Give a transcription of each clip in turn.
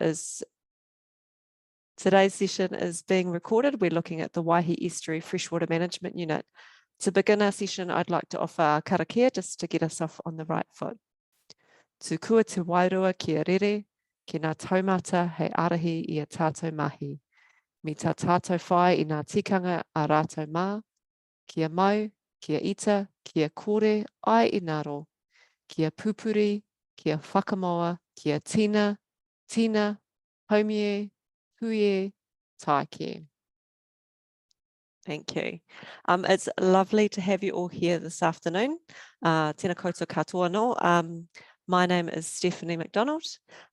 is Today's session is being recorded. We're looking at the Waihi Estuary Freshwater Management Unit. To begin our session, I'd like to offer karakia just to get us off on the right foot. Tu kua te wairua kia rere, ki ngā taumata hei arahi I a tātou mahi. Mi tā tātou whai I ngā tikanga a rātou mā, kia mau, kia ita, kia kore, ai I ngaro, kia pupuri, kia whakamoa, kia tina, haumie, huie, taike. Thank you. It's lovely to have you all here this afternoon. Tēnā koutou katoa no. My name is Stephanie McDonald.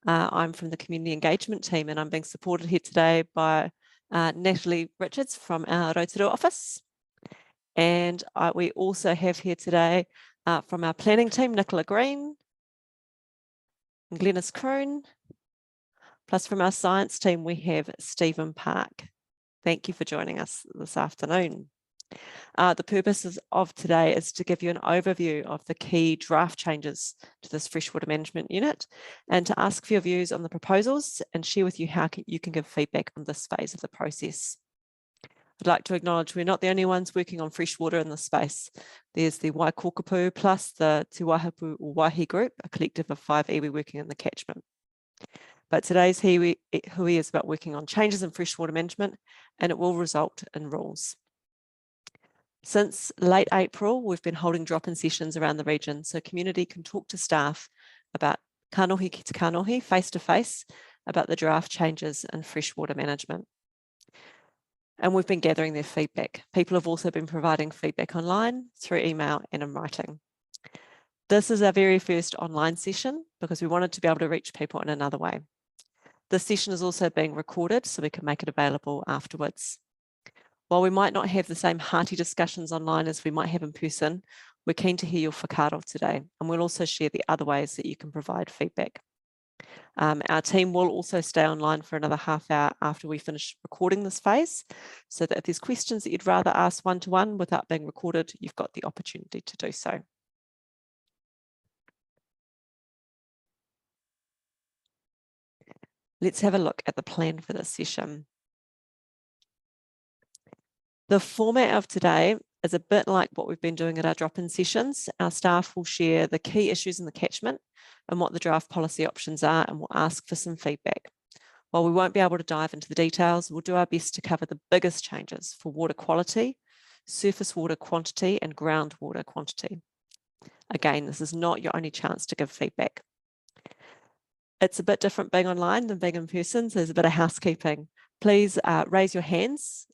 I'm from the Community Engagement team and I'm being supported here today by Natalie Richards from our Rotorua office. And we also have here today from our planning team, Nicola Green, and Glenys Kroon. Plus from our science team, we have Stephen Park. Thank you for joining us this afternoon. The purpose of today is to give you an overview of the key draft changes to this freshwater management unit and to ask for your views on the proposals and share with you how you can give feedback on this phase of the process. I'd like to acknowledge we're not the only ones working on freshwater in this space. There's the Waikokapu plus the Te Wahapu or Waihi group, a collective of 5 iwi working in the catchment. But today's hui is about working on changes in freshwater management and it will result in rules. Since late April, we've been holding drop-in sessions around the region so community can talk to staff about kanohi ki te kanohi, face-to-face, about the draft changes in freshwater management. And we've been gathering their feedback. People have also been providing feedback online, through email and in writing. This is our very first online session because we wanted to be able to reach people in another way. This session is also being recorded so we can make it available afterwards. While we might not have the same hearty discussions online as we might have in person, we're keen to hear your whakaaro today, and we'll also share the other ways that you can provide feedback. Our team will also stay online for another half hour after we finish recording this phase, so that if there's questions that you'd rather ask one-to-one without being recorded, you've got the opportunity to do so. Let's have a look at the plan for this session. The format of today is a bit like what we've been doing at our drop-in sessions. Our staff will share the key issues in the catchment and what the draft policy options are, and we'll ask for some feedback. While we won't be able to dive into the details, we'll do our best to cover the biggest changes for water quality, surface water quantity, and groundwater quantity. Again, this is not your only chance to give feedback. It's a bit different being online than being in person, so there's a bit of housekeeping. Please raise your hands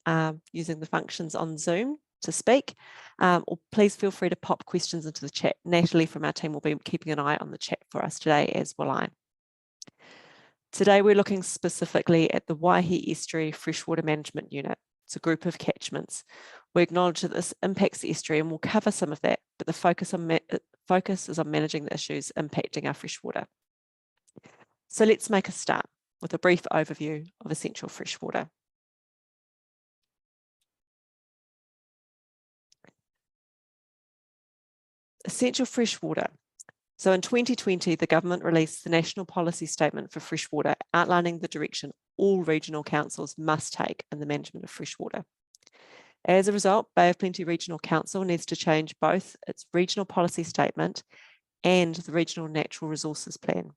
using the functions on Zoom to speak, or please feel free to pop questions into the chat. Natalie from our team will be keeping an eye on the chat for us today, as will I. Today we're looking specifically at the Waihi Estuary Freshwater Management Unit. It's a group of catchments. We acknowledge that this impacts the estuary and we'll cover some of that, but the focus is on managing the issues impacting our freshwater. So let's make a start with a brief overview of essential freshwater. Essential freshwater. So in 2020, the government released the National Policy Statement for Freshwater, outlining the direction all regional councils must take in the management of freshwater. As a result, Bay of Plenty Regional Council needs to change both its regional policy statement and the Regional Natural Resources Plan.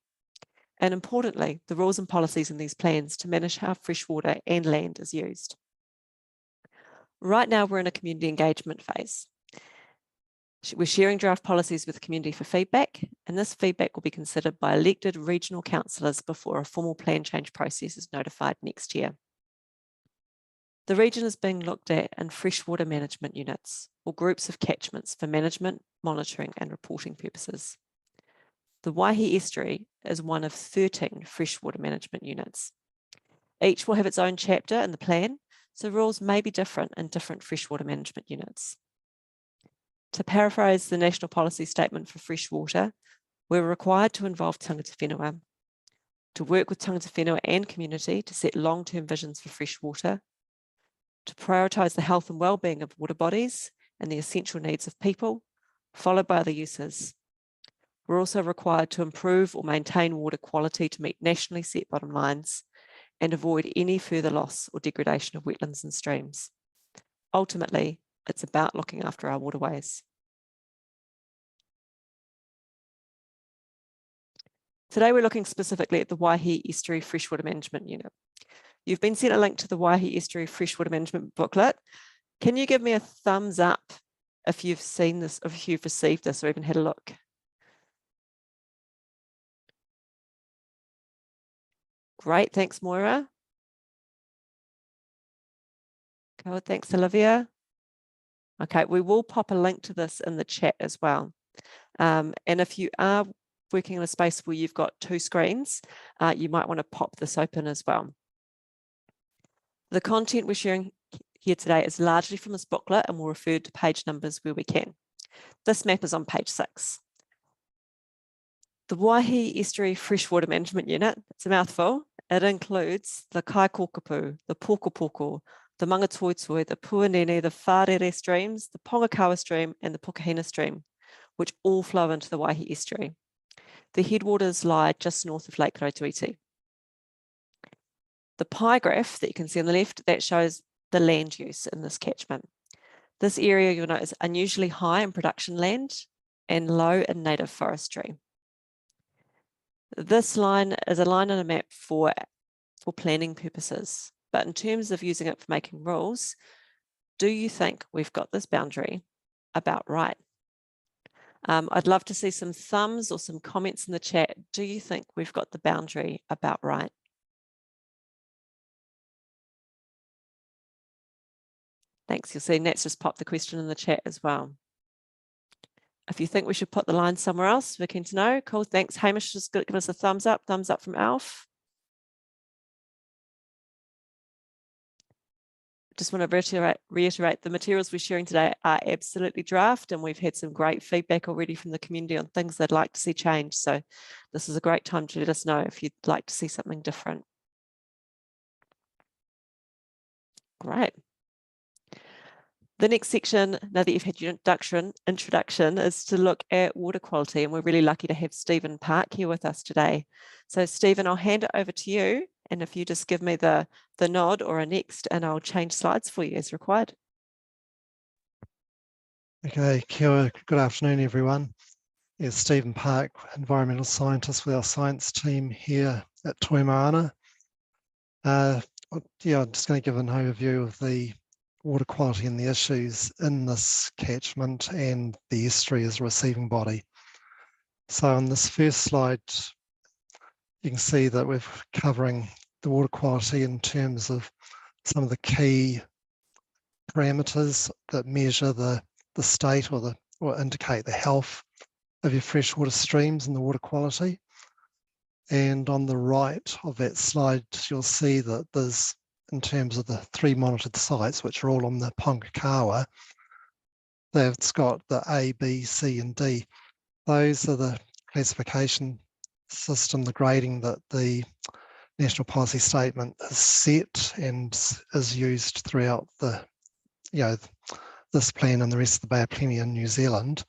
And importantly, the rules and policies in these plans to manage how freshwater and land is used. Right now, we're in a community engagement phase. We're sharing draft policies with the community for feedback, and this feedback will be considered by elected regional councillors before a formal plan change process is notified next year. The region is being looked at in freshwater management units, or groups of catchments for management, monitoring and reporting purposes. The Waihi Estuary is one of 13 freshwater management units. Each will have its own chapter in the plan, so rules may be different in different freshwater management units. To paraphrase the National Policy Statement for Freshwater, we're required to involve tangata whenua, to work with tangata whenua and community to set long-term visions for freshwater, to prioritise the health and well-being of water bodies and the essential needs of people, followed by other uses, We're also required to improve or maintain water quality to meet nationally set bottom lines and avoid any further loss or degradation of wetlands and streams. Ultimately, it's about looking after our waterways. Today, we're looking specifically at the Waihi Estuary Freshwater Management Unit. You've been sent a link to the Waihi Estuary Freshwater Management booklet. Can you give me a thumbs up if you've seen this, if you've received this or even had a look? Great, thanks, Moira. Good, thanks, Olivia. Okay, we will pop a link to this in the chat as well. And if you are working in a space where you've got two screens, you might want to pop this open as well. The content we're sharing here today is largely from this booklet, and we'll refer to page numbers where we can. This map is on page 6. The Waihi Estuary Freshwater Management Unit, it's a mouthful. It includes the Kaikokapu, the Pokopoko, the Mangatoitoi, the Puanini, the Whārere streams, the Pongakawa stream, and the Pukahina stream, which all flow into the Waihi Estuary. The headwaters lie just north of Lake Rotoiti. The pie graph that you can see on the left, that shows the land use in this catchment. This area, you'll note, is unusually high in production land and low in native forestry. This line is a line on a map for planning purposes, but in terms of using it for making rules, do you think we've got this boundary about right? I'd love to see some thumbs or some comments in the chat. Do you think we've got the boundary about right? Thanks. You'll see Nat's just popped the question in the chat as well. If you think we should put the line somewhere else, we're keen to know. Cool, thanks. Hamish just give us a thumbs up from Alf. Just want to reiterate the materials we're sharing today are absolutely draft, and we've had some great feedback already from the community on things they'd like to see changed. So this is a great time to let us know if you'd like to see something different. Great. The next section, now that you've had your introduction, is to look at water quality, and we're really lucky to have Stephen Park here with us today. So Stephen, I'll hand it over to you, and if you just give me the nod or a next, and I'll change slides for you as required. Okay, kia ora, good afternoon everyone. It's Stephen Park, environmental scientist with our science team here at Toimāna. I'm just going to give an overview of the water quality and the issues in this catchment and the estuary as a receiving body. So on this first slide, you can see that we're covering the water quality in terms of some of the key parameters that measure the state or indicate the health of your freshwater streams and the water quality. And on the right of that slide, you'll see that there's, in terms of the 3 monitored sites, which are all on the Pongakawa, that's got the A, B, C, and D. Those are the classification system, the grading that the National Policy Statement has set and is used throughout the, this plan and the rest of the Bay of Plenty in New Zealand.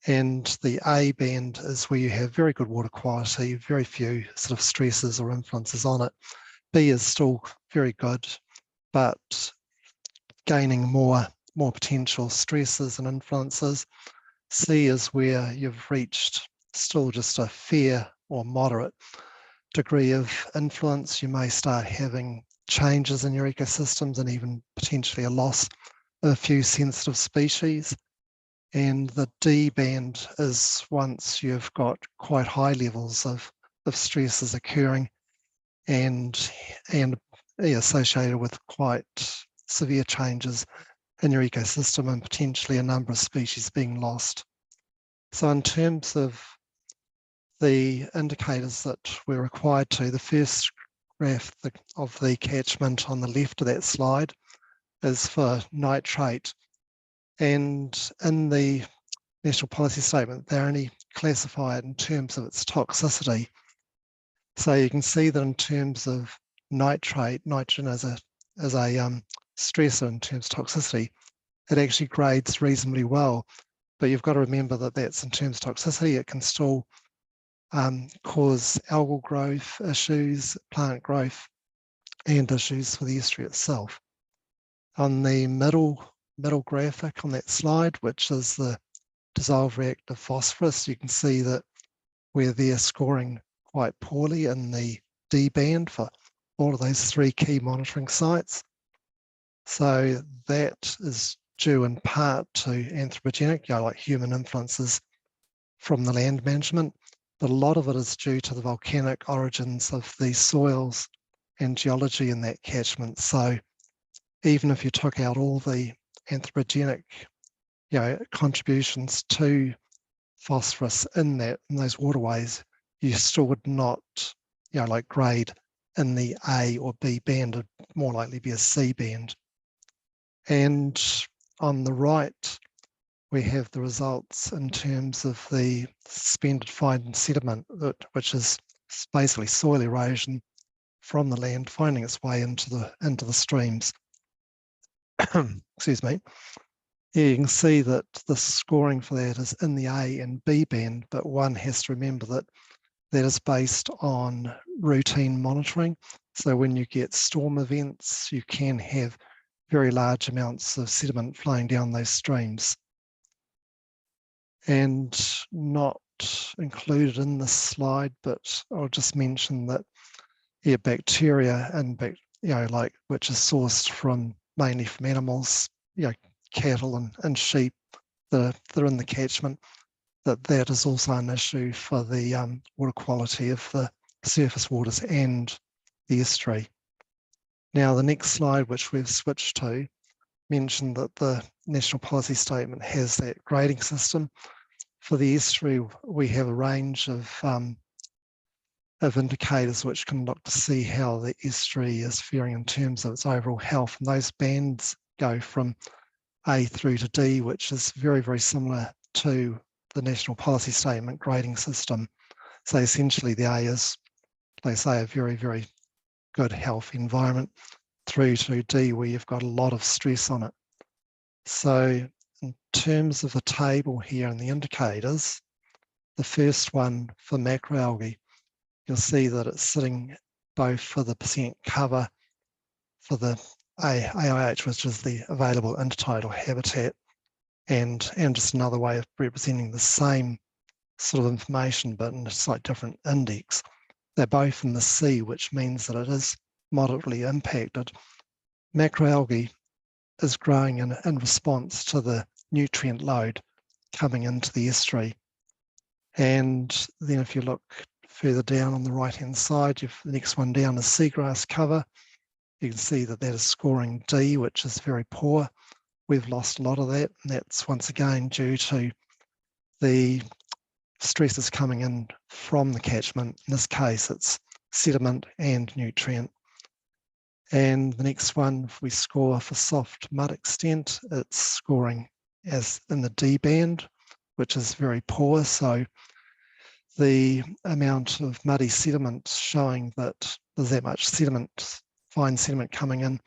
And the A band is where you have very good water quality, very few sort of stresses or influences on it. B is still very good, but gaining more potential stresses and influences. C is where you've reached still just a fair or moderate degree of influence. You may start having changes in your ecosystems and even potentially a loss of a few sensitive species. And the D band is once you've got quite high levels of stresses occurring and associated with quite severe changes in your ecosystem and potentially a number of species being lost. So in terms of the indicators that we're required to, the first graph of the catchment on the left of that slide is for nitrate. And in the National Policy Statement, they only classify it in terms of its toxicity. So you can see that in terms of nitrate, nitrogen as a stressor in terms of toxicity, it actually grades reasonably well but you've got to remember that that's in terms of toxicity. It can still cause algal growth issues, plant growth, and issues for the estuary itself. On the middle graphic on that slide, which is the dissolved reactive phosphorus, you can see that where they're scoring quite poorly in the D band for all of those 3 key monitoring sites. So that is due in part to anthropogenic, like human influences from the land management, but a lot of it is due to the volcanic origins of the soils and geology in that catchment. So even if you took out all the anthropogenic contributions to phosphorus in those waterways, you still would not like grade in the A or B band. It'd more likely be a C band. And on the right, we have the results in terms of the suspended fine sediment, which is basically soil erosion from the land finding its way into the streams. Excuse me. Here you can see that the scoring for that is in the A and B band, but one has to remember that that is based on routine monitoring. So when you get storm events, you can have very large amounts of sediment flowing down those streams. And not included in this slide, but I'll just mention that bacteria and which is sourced mainly from animals, cattle and sheep that are in the catchment, that is also an issue for the water quality of the surface waters and the estuary. Now, the next slide, which we've switched to, mentioned that the National Policy Statement has that grading system. For the estuary, we have a range of indicators which can look to see how the estuary is faring in terms of its overall health. And those bands go from A through to D, which is very, very similar to the National Policy Statement grading system. So essentially the A is, they say, a very, very good health environment, through to D where you've got a lot of stress on it. So in terms of the table here and the indicators, the first one for macroalgae, you'll see that it's sitting both for the percent cover for the AIH, which is the available intertidal habitat, and just another way of representing the same sort of information but in a slightly different index. They're both in the C, which means that it is moderately impacted. Macroalgae is growing in response to the nutrient load coming into the estuary. And then if you look further down on the right-hand side, the next one down is seagrass cover. You can see that is scoring D, which is very poor. We've lost a lot of that, and that's once again due to the stresses coming in from the catchment. In this case, it's sediment and nutrient. And the next one, if we score for soft mud extent, it's scoring as in the D band, which is very poor. So the amount of muddy sediment showing that there's that much sediment, fine sediment coming in,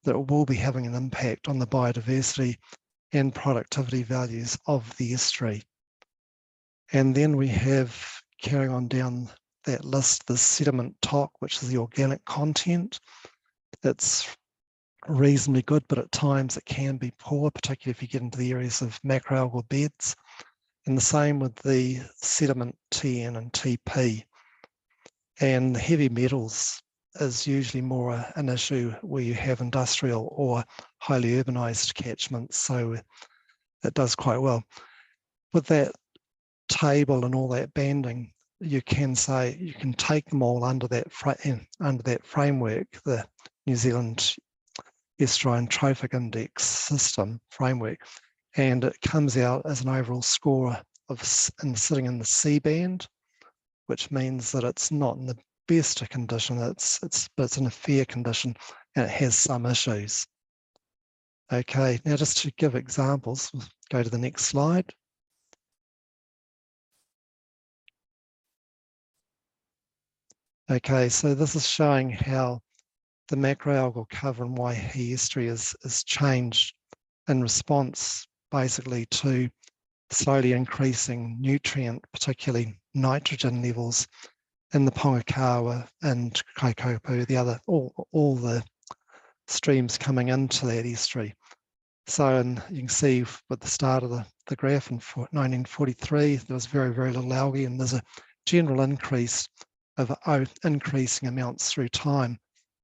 that it will be having an impact on the biodiversity and productivity values of the estuary. And then we have, carrying on down that list, the sediment TOC, which is the organic content. It's reasonably good, but at times it can be poor, particularly if you get into the areas of macroalgal beds. And the same with the sediment TN and TP. And the heavy metals is usually more an issue where you have industrial or highly urbanized catchments, so it does quite well. With that table and all that banding, you can say you can take them all under that framework, the New Zealand Estuary and Trophic Index system framework, and it comes out as an overall score of sitting in the C band, which means that it's not in the best condition, but it's in a fair condition, and it has some issues. Okay, now just to give examples, we'll go to the next slide. Okay, so this is showing how the macroalgal cover in Waihi estuary is changed in response basically to slowly increasing nutrient, particularly nitrogen levels in the Pongakawa and Kaikopu, all the streams coming into that estuary. So, and you can see at the start of the graph in 1943, there was very, very little algae, and there's a general increase of increasing amounts through time.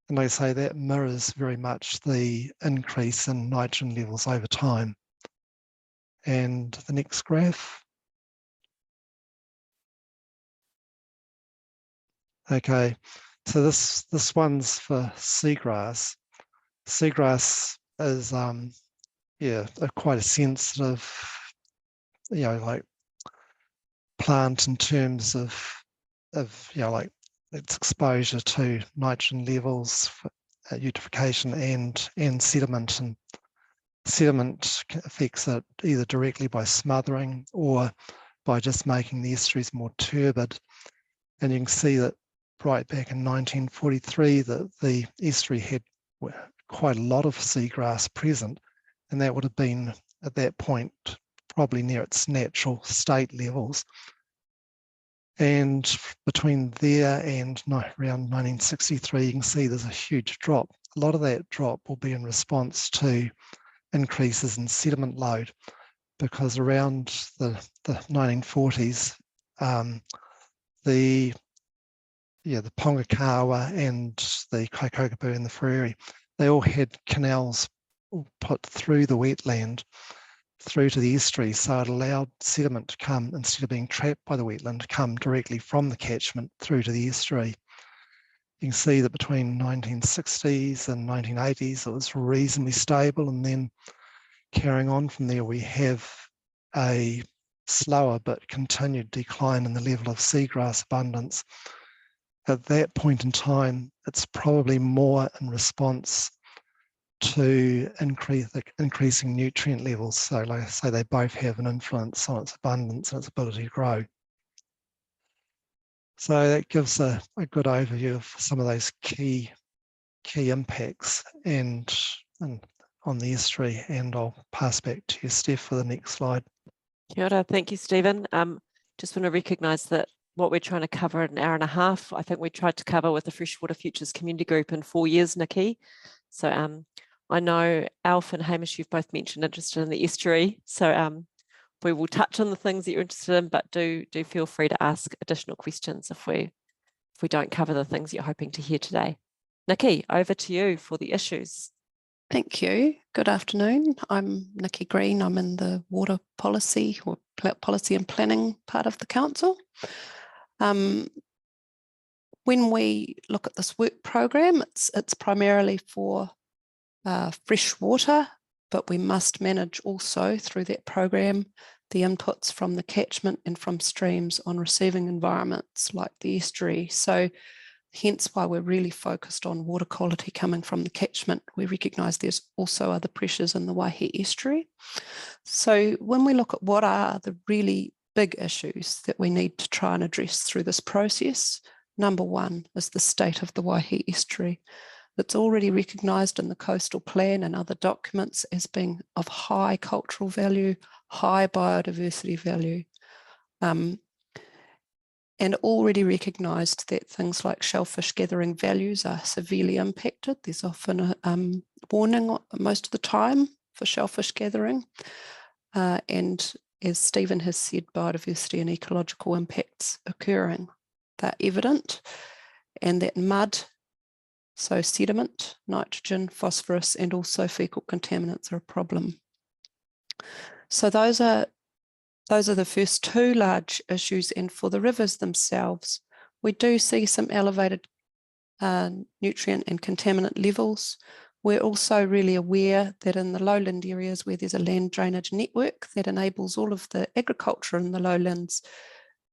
And they say that mirrors very much the increase in nitrogen levels over time. And the next graph. Okay, so this one's for seagrass. Seagrass is quite a sensitive, like plant in terms of like its exposure to nitrogen levels, eutrophication and sediment. And sediment affects it either directly by smothering or by just making the estuaries more turbid. And you can see that right back in 1943 that the estuary had quite a lot of seagrass present, and that would have been at that point probably near its natural state levels. And between there and around 1963, you can see there's a huge drop. A lot of that drop will be in response to increases in sediment load, because around the 1940s, the Pongakawa and the Kaikopu and the Waihi, they all had canals put through the wetland through to the estuary, so it allowed sediment to come, instead of being trapped by the wetland, to come directly from the catchment through to the estuary. You can see that between 1960s and 1980s, it was reasonably stable, and then carrying on from there, we have a slower but continued decline in the level of seagrass abundance. At that point in time, it's probably more in response to increasing nutrient levels. So like I say, they both have an influence on its abundance and its ability to grow. So that gives a good overview of some of those key impacts and on the estuary, and I'll pass back to you, Steph, for the next slide. Kia ora. Thank you, Stephen. Just want to recognise that what we're trying to cover in an hour and a half, I think we tried to cover with the Freshwater Futures Community Group in 4 years, Nikki. So I know Alf and Hamish, you've both mentioned interested in the estuary. So we will touch on the things that you're interested in, but do feel free to ask additional questions if we don't cover the things you're hoping to hear today. Nikki, over to you for the issues. Thank you. Good afternoon. I'm Nikki Green. I'm in the water policy or policy and planning part of the council. When we look at this work program, it's primarily for fresh water, but we must manage also through that program the inputs from the catchment and from streams on receiving environments like the estuary. So hence why we're really focused on water quality coming from the catchment. We recognise there's also other pressures in the Waihi estuary. So when we look at what are the really big issues that we need to try and address through this process, number one is the state of the Waihi estuary. That's already recognised in the coastal plan and other documents as being of high cultural value, high biodiversity value, and already recognised that things like shellfish gathering values are severely impacted. There's often a warning most of the time for shellfish gathering. And as Stephen has said, biodiversity and ecological impacts occurring. They're evident, and that mud, so sediment, nitrogen, phosphorus, and also fecal contaminants are a problem. So those are the first two large issues. And for the rivers themselves, we do see some elevated nutrient and contaminant levels. We're also really aware that in the lowland areas where there's a land drainage network that enables all of the agriculture in the lowlands,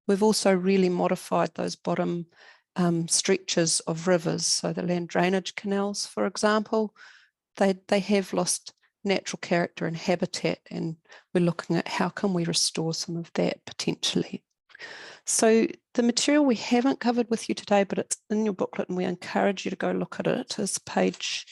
we've also really modified those bottom stretches of rivers. So the land drainage canals, for example, they have lost natural character and habitat, and we're looking at how can we restore some of that potentially. So the material we haven't covered with you today, but it's in your booklet and we encourage you to go look at it, is page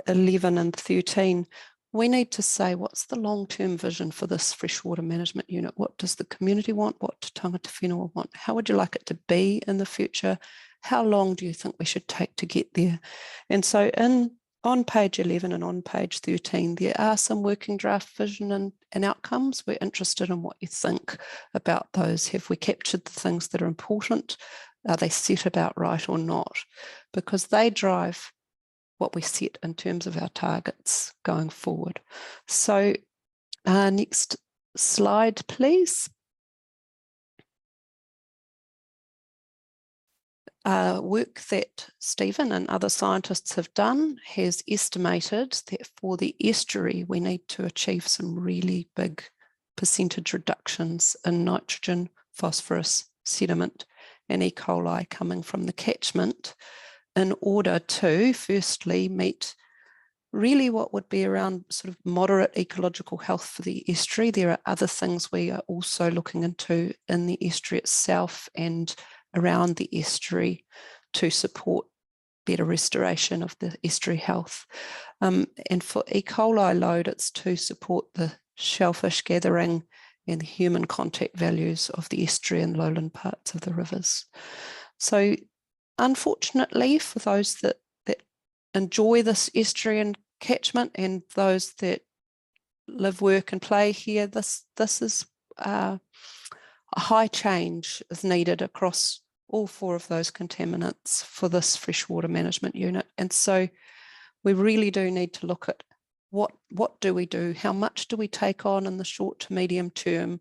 11 and 13. we need to say, what's the long-term vision for this freshwater management unit? What does the community want? What do tangata whenua want? How would you like it to be in the future? How long do you think we should take to get there? And so on page 11 and on page 13, there are some working draft vision and outcomes. We're interested in what you think about those. Have we captured the things that are important? Are they set about right or not? Because they drive what we set in terms of our targets going forward. So next slide, please. Work that Stephen and other scientists have done has estimated that for the estuary, we need to achieve some really big percentage reductions in nitrogen, phosphorus, sediment, and E. coli coming from the catchment in order to firstly meet really what would be around sort of moderate ecological health for the estuary. There are other things we are also looking into in the estuary itself and around the estuary to support better restoration of the estuary health. And for E. coli load, it's to support the shellfish gathering and the human contact values of the estuary and lowland parts of the rivers. So unfortunately, for those that enjoy this estuary and catchment and those that live, work and play here, this is a high change is needed across all 4 of those contaminants for this freshwater management unit. And so we really do need to look at what do we do? How much do we take on in the short to medium term?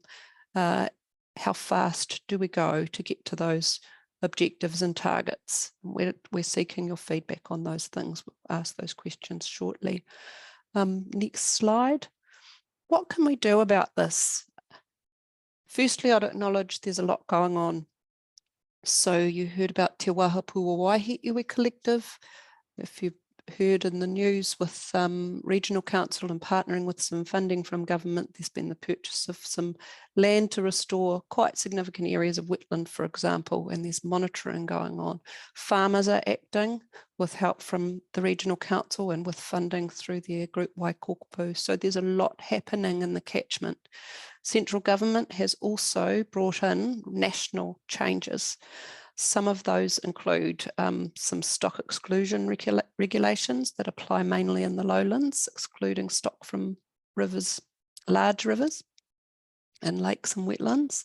How fast do we go to get to those objectives and targets? We're seeking your feedback on those things. We'll ask those questions shortly. Next slide. What can we do about this? Firstly, I'd acknowledge there's a lot going on. So you heard about Te Wahapua Waihi Iwi Collective. If you've heard in the news with regional council and partnering with some funding from government, there's been the purchase of some land to restore quite significant areas of wetland, for example, and there's monitoring going on. Farmers are acting with help from the regional council and with funding through their group Waikokupu. So there's a lot happening in the catchment. Central government has also brought in national changes. Some of those include some stock exclusion regulations that apply mainly in the lowlands, excluding stock from rivers, large rivers and lakes and wetlands.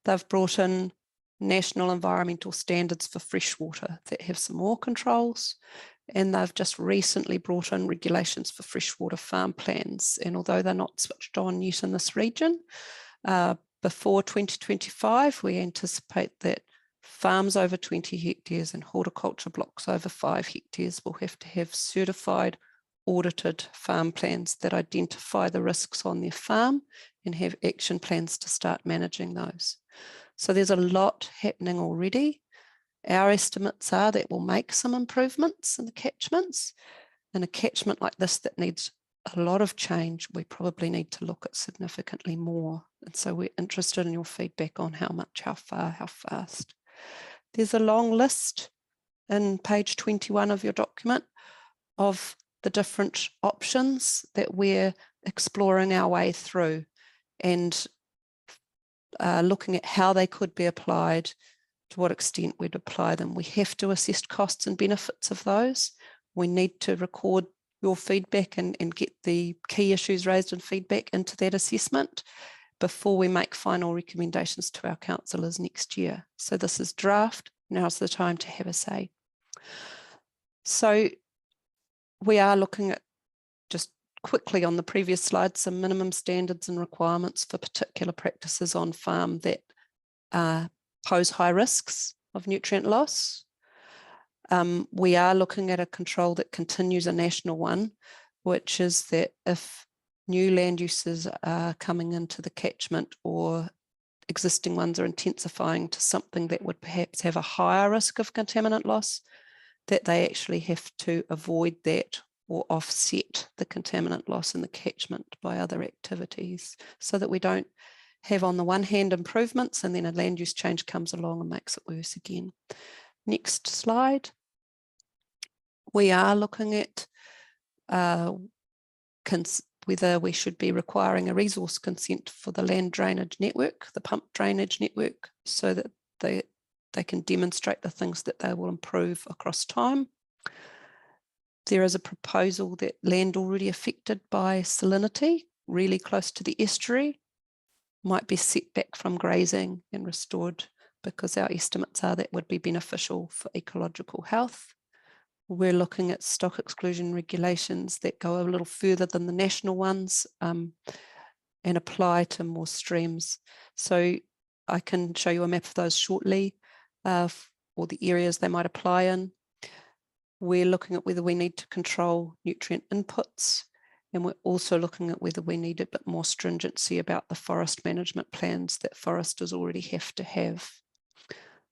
They've brought in national environmental standards for freshwater that have some more controls. And they've just recently brought in regulations for freshwater farm plans. And although they're not switched on yet in this region, before 2025, we anticipate that farms over 20 hectares and horticulture blocks over 5 hectares will have to have certified, audited farm plans that identify the risks on their farm and have action plans to start managing those. So there's a lot happening already. Our estimates are that we'll make some improvements in the catchments. In a catchment like this that needs a lot of change, we probably need to look at significantly more. And so we're interested in your feedback on how much, how far, how fast. There's a long list in page 21 of your document of the different options that we're exploring our way through and looking at how they could be applied, to what extent we'd apply them. We have to assess costs and benefits of those. We need to record your feedback and get the key issues raised in feedback into that assessment before we make final recommendations to our councillors next year. So this is draft. Now's the time to have a say. So we are looking at, just quickly on the previous slide, some minimum standards and requirements for particular practices on farm that pose high risks of nutrient loss. We are looking at a control that continues a national one, which is that if new land uses are coming into the catchment or existing ones are intensifying to something that would perhaps have a higher risk of contaminant loss, that they actually have to avoid that or offset the contaminant loss in the catchment by other activities, so that we don't have on the one hand improvements and then a land use change comes along and makes it worse again. Next slide. We are looking at whether we should be requiring a resource consent for the land drainage network, the pump drainage network, so that they can demonstrate the things that they will improve across time. There is a proposal that land already affected by salinity, really close to the estuary, might be set back from grazing and restored, because our estimates are that would be beneficial for ecological health. We're looking at stock exclusion regulations that go a little further than the national ones and apply to more streams. So I can show you a map of those shortly, or the areas they might apply in. We're looking at whether we need to control nutrient inputs, and we're also looking at whether we need a bit more stringency about the forest management plans that foresters already have to have.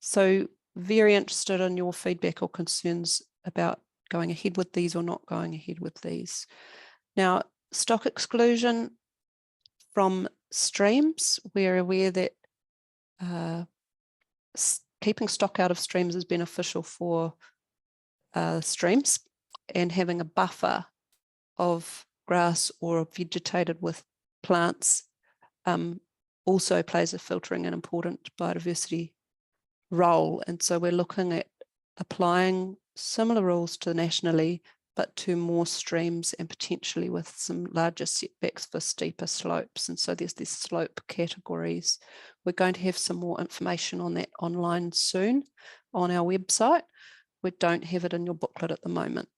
So very interested in your feedback or concerns about going ahead with these or not going ahead with these. Now, stock exclusion from streams, we're aware that keeping stock out of streams is beneficial for streams, and having a buffer of grass or vegetated with plants also plays a filtering and important biodiversity role. And so we're looking at applying similar rules to nationally, but to more streams, and potentially with some larger setbacks for steeper slopes. And so there's these slope categories. We're going to have some more information on that online soon on our website. We don't have it in your booklet at the moment.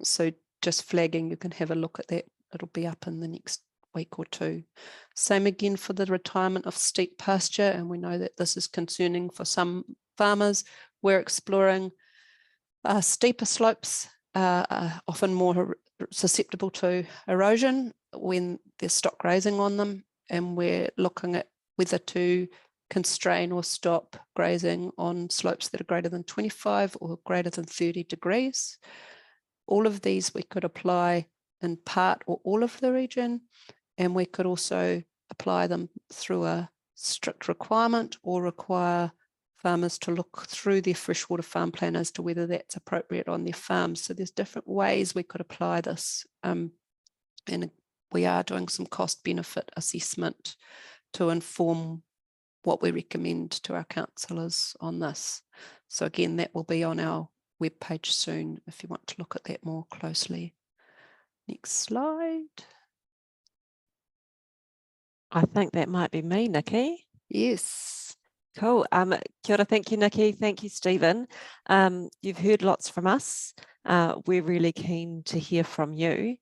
So just flagging, you can have a look at that. It'll be up in the next week or two. Same again for the retirement of steep pasture, and we know that this is concerning for some farmers. We're exploring steeper slopes are often more susceptible to erosion when there's stock grazing on them, and we're looking at whether to constrain or stop grazing on slopes that are greater than 25 or greater than 30 degrees. All of these we could apply in part or all of the region, and we could also apply them through a strict requirement or require farmers to look through their freshwater farm plan as to whether that's appropriate on their farms. So there's different ways we could apply this, and we are doing some cost benefit assessment to inform what we recommend to our councillors on this. So again, that will be on our webpage soon if you want to look at that more closely. Next slide. I think that might be me, Nikki. Yes. Cool. Kia ora, thank you, Nikki. Thank you, Stephen. You've heard lots from us. We're really keen to hear from you.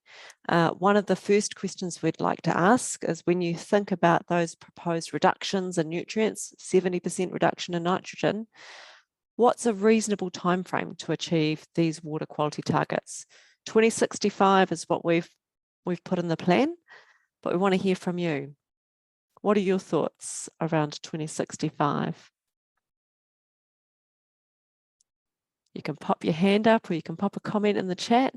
One of the first questions we'd like to ask is, when you think about those proposed reductions in nutrients, 70% reduction in nitrogen, what's a reasonable timeframe to achieve these water quality targets? 2065 is what we've put in the plan, but we want to hear from you. What are your thoughts around 2065? You can pop your hand up, or you can pop a comment in the chat.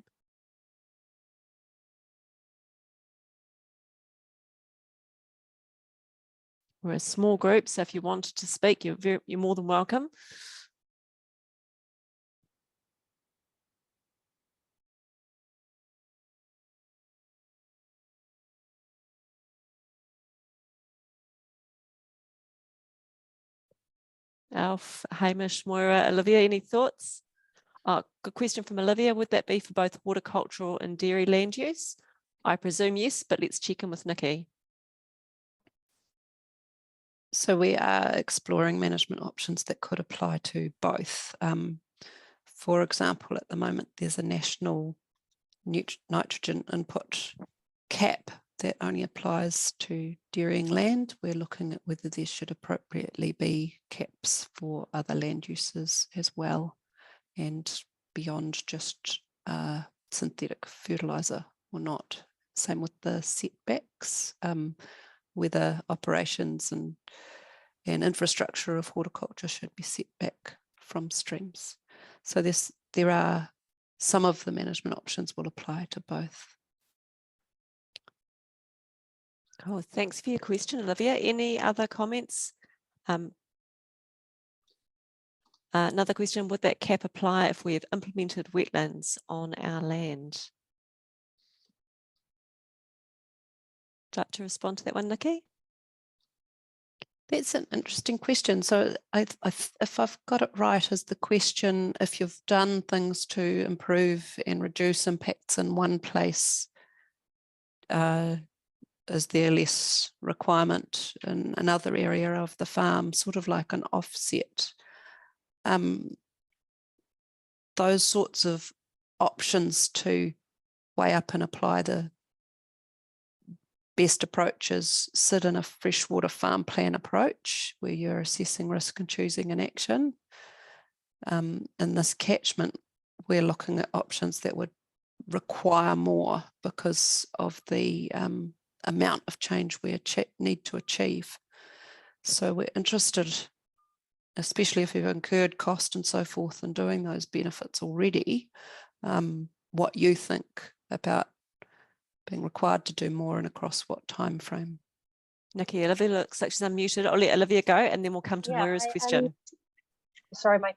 We're a small group, so if you wanted to speak, you're more than welcome. Alf, Hamish, Moira, Olivia, any thoughts? Good question from Olivia. Would that be for both horticultural and dairy land use? I presume yes, but let's check in with Nikki. So we are exploring management options that could apply to both. For example, at the moment, there's a national nitrogen input cap that only applies to dairying land. We're looking at whether there should appropriately be caps for other land uses as well, and beyond just synthetic fertiliser or not. Same with the setbacks, whether operations and infrastructure of horticulture should be set back from streams. So there are some of the management options will apply to both. Oh, thanks for your question, Olivia. Any other comments? Another question, would that cap apply if we have implemented wetlands on our land? like to respond to that one, Nikki? That's an interesting question. So if I've got it right, is the question, if you've done things to improve and reduce impacts in one place, is there less requirement in another area of the farm, sort of like an offset? Those sorts of options to weigh up and apply the best approaches sit in a freshwater farm plan approach where you're assessing risk and choosing an action. In this catchment, we're looking at options that would require more because of the amount of change we need to achieve. So we're interested, especially if you've incurred cost and so forth in doing those benefits already, what you think about being required to do more and across what time frame. Nikki, Olivia looks like she's unmuted. I'll let Olivia go and then we'll come to Moira's question. Sorry, my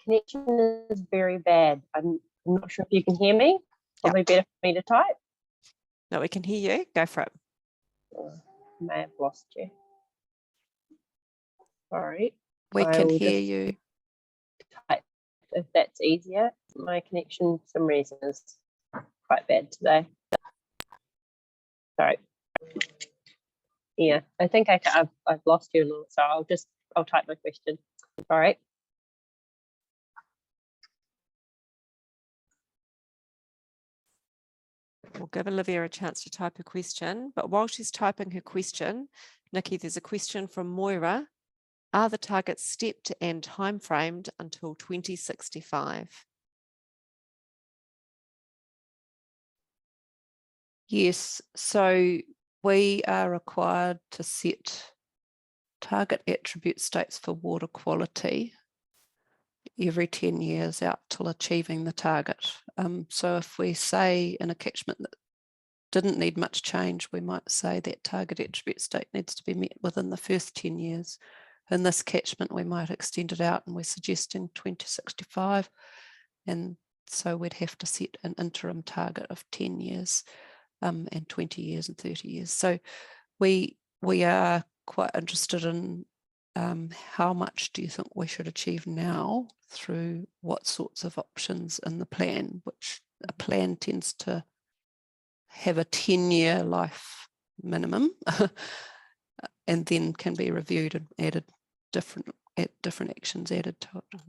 connection is very bad. I'm not sure if you can hear me. Probably better for me to type. No, we can hear you. Go for it. May have lost you. Sorry. We can hear you. Type if that's easier. My connection, for some reason, is quite bad today. Sorry. Yeah, I think I've lost you a little, so I'll type my question. All right. We'll give Olivia a chance to type her question, but while she's typing her question, Nikki, there's a question from Moira. Are the targets stepped and time framed until 2065? Yes, so we are required to set target attribute states for water quality every 10 years out till achieving the target. So if we say in a catchment that didn't need much change, we might say that target attribute state needs to be met within the first 10 years. In this catchment, we might extend it out and we're suggesting 2065. And so we'd have to set an interim target of 10 years and 20 years and 30 years. So we are quite interested in how much do you think we should achieve now through what sorts of options in the plan, which a plan tends to have a 10-year life minimum and then can be reviewed and added different actions added to it.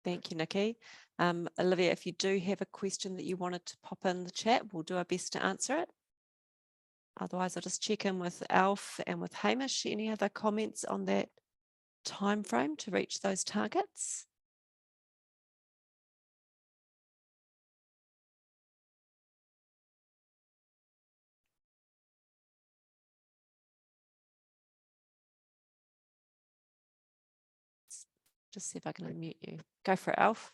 Thank you, Nikki. Olivia, if you do have a question that you wanted to pop in the chat, we'll do our best to answer it. Otherwise, I'll just check in with Alf and with Hamish. Any other comments on that time frame to reach those targets? Just see if I can unmute you. Go for it, Alf.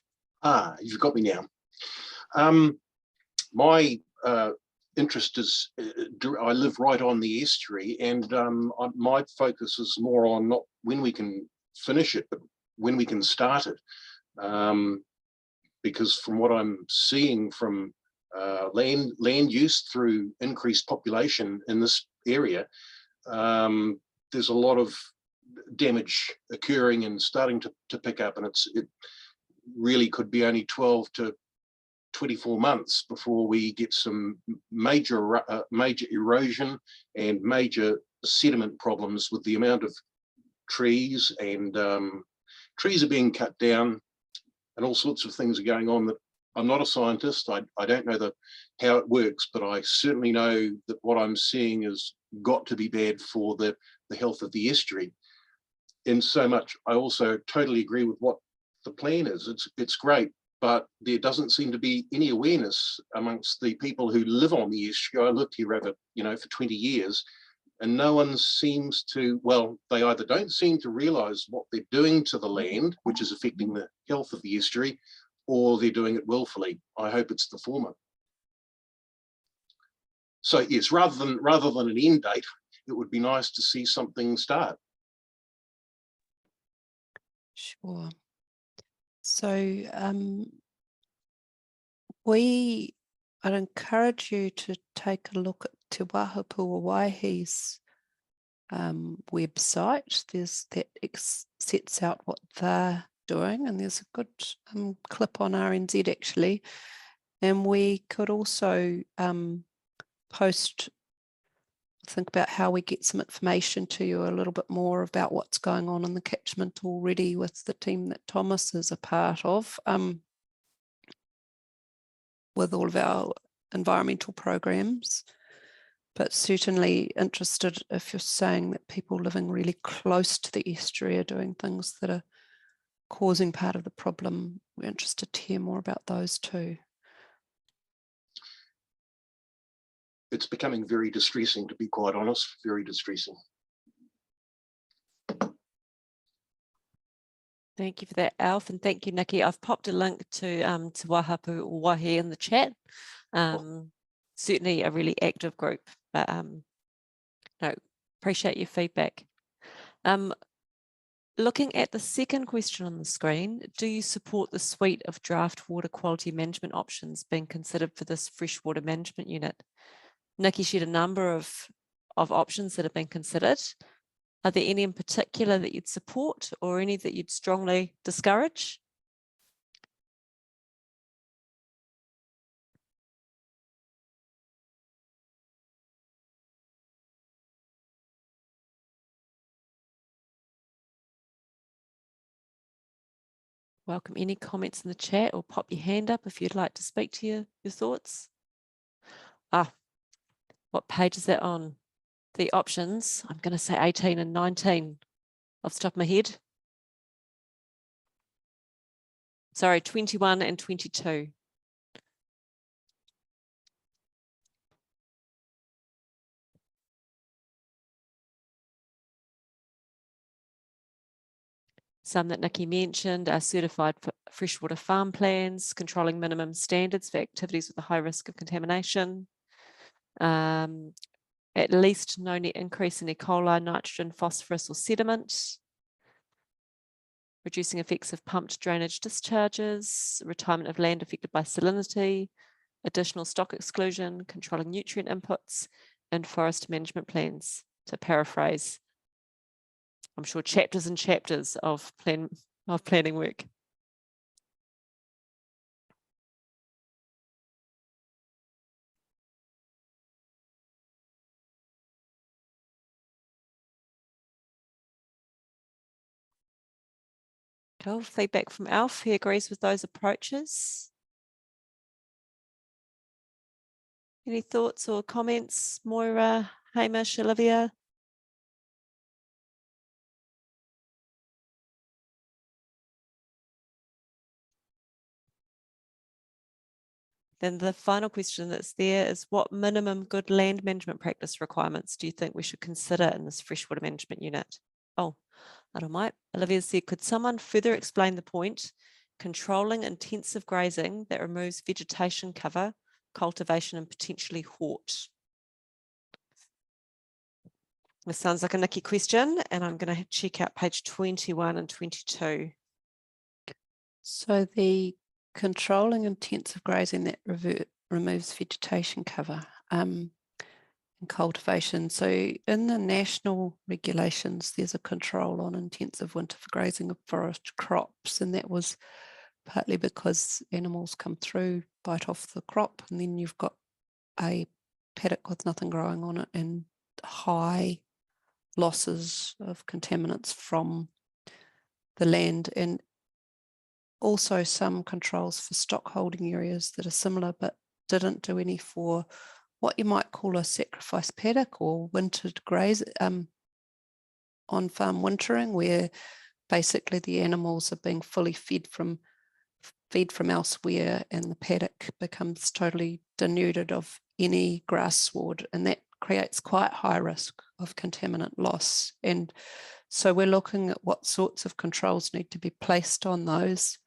You've got me now. My interest is, I live right on the estuary, and my focus is more on not when we can finish it, but when we can start it. Because from what I'm seeing from land use through increased population in this area, there's a lot of damage occurring and starting to pick up, and it really could be only 12 to 24 months before we get some major erosion and major sediment problems with the amount of trees, and trees are being cut down and all sorts of things are going on that I'm not a scientist. I don't know how it works, but I certainly know that what I'm seeing has got to be bad for the health of the estuary. In so much, I also totally agree with what the plan is. It's great, but there doesn't seem to be any awareness amongst the people who live on the estuary. I lived here for 20 years, and no one seems to, well, they either don't seem to realise what they're doing to the land, which is affecting the health of the estuary, or they're doing it willfully. I hope it's the former. So yes, rather than an end date, it would be nice to see something start. Sure. So we I'd encourage you to take a look at Te Wahapua Waihi's website. Sets out what they're doing, and there's a good clip on RNZ actually. And we could also think about how we get some information to you a little bit more about what's going on in the catchment already with the team that Thomas is a part of, with all of our environmental programs. But certainly interested if you're saying that people living really close to the estuary are doing things that are causing part of the problem. We're interested to hear more about those too. It's becoming very distressing, to be quite honest, very distressing. Thank you for that, Alf, and thank you, Nikki. I've popped a link to Wahapua Waihi in the chat. Certainly a really active group, but no, appreciate your feedback. Looking at the second question on the screen, do you support the suite of draft water quality management options being considered for this freshwater management unit? Nikki shared a number of options that have been considered. Are there any in particular that you'd support or any that you'd strongly discourage? Welcome any comments in the chat, or pop your hand up if you'd like to speak to your thoughts. What page is that on? The options, I'm going to say 18 and 19 off the top of my head. Sorry, 21 and 22. Some that Nikki mentioned are certified for freshwater farm plans, controlling minimum standards for activities with a high risk of contamination, at least no net increase in E. coli, nitrogen, phosphorus or sediment, reducing effects of pumped drainage discharges, retirement of land affected by salinity, additional stock exclusion, controlling nutrient inputs, and forest management plans, to paraphrase. I'm sure chapters and chapters of planning work. Cool. Feedback from Alf. He agrees with those approaches. Any thoughts or comments, Moira, Hamish, Olivia? Then the final question that's there is, what minimum good land management practice requirements do you think we should consider in this freshwater management unit? Oh, I don't mind. Olivia said, could someone further explain the point? Controlling intensive grazing that removes vegetation cover, cultivation and potentially hort. This sounds like a Nikki question, and I'm going to check out page 21 and 22. So the controlling intensive grazing that removes vegetation cover and cultivation. So in the national regulations, there's a control on intensive winter grazing of forest crops, and that was partly because animals come through, bite off the crop, and then you've got a paddock with nothing growing on it and high losses of contaminants from the land, and also some controls for stock holding areas that are similar but didn't do any for what you might call a sacrifice paddock or wintered graze, on farm wintering, where basically the animals are being fully fed from elsewhere and the paddock becomes totally denuded of any grass sward, and that creates quite high risk of contaminant loss. And so we're looking at what sorts of controls need to be placed on those,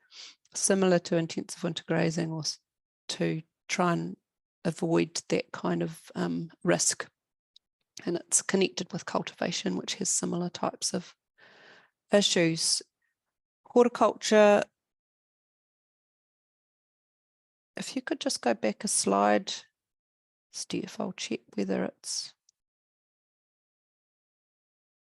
similar to intensive winter grazing, or to try and avoid that kind of risk. And it's connected with cultivation, which has similar types of issues. Horticulture, If you could just go back a slide, Steph, I'll check whether it's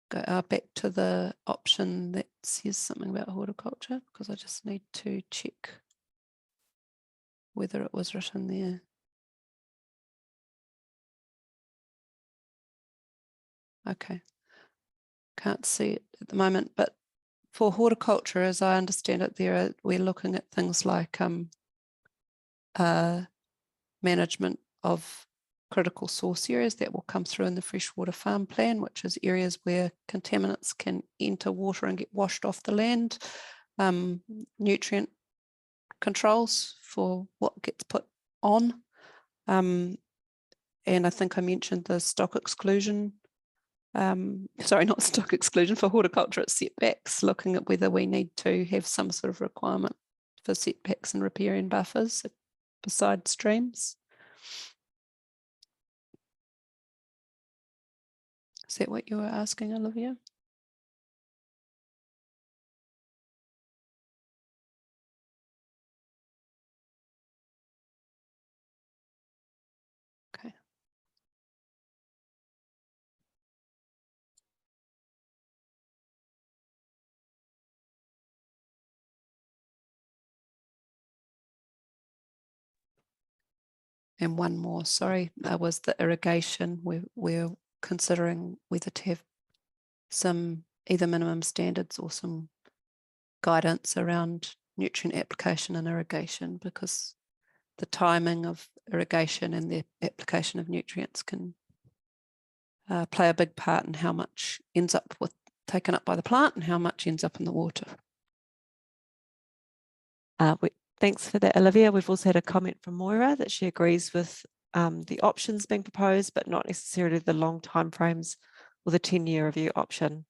go back to the option that says something about horticulture, because I just need to check whether it was written there. Okay, can't see it at the moment, but for horticulture, as I understand it, we're looking at things like management of critical source areas that will come through in the freshwater farm plan, which is areas where contaminants can enter water and get washed off the land, nutrient controls for what gets put on, and I think I mentioned the stock exclusion, sorry, not stock exclusion, for horticulture it's setbacks, looking at whether we need to have some sort of requirement for setbacks and riparian buffers beside streams. Is that what you were asking, Olivia? Okay. And one more, sorry, was the irrigation. We're considering whether to have some either minimum standards or some guidance around nutrient application and irrigation, because the timing of irrigation and the application of nutrients can play a big part in how much ends up taken up by the plant and how much ends up in the water. Thanks for that, Olivia. We've also had a comment from Moira that she agrees with the options being proposed, but not necessarily the long timeframes or the 10-year review option.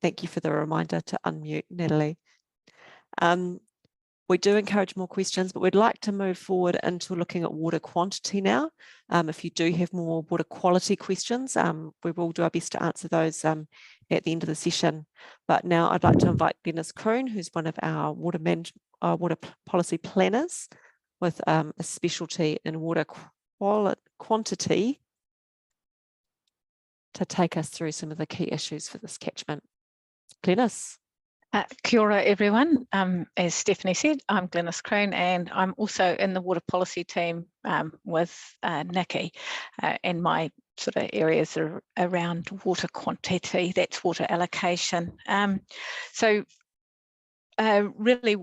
Thank you for the reminder to unmute, Natalie. We do encourage more questions, but we'd like to move forward into looking at water quantity now. If you do have more water quality questions, we will do our best to answer those at the end of the session. But now I'd like to invite Glenys Kroon, who's one of our water policy planners with a specialty in water quantity, to take us through some of the key issues for this catchment. Glenys. Kia ora, everyone. As Stephanie said, I'm Glenys Kroon, and I'm also in the water policy team with Nikki, and my sort of areas are around water quantity, that's water allocation. Really,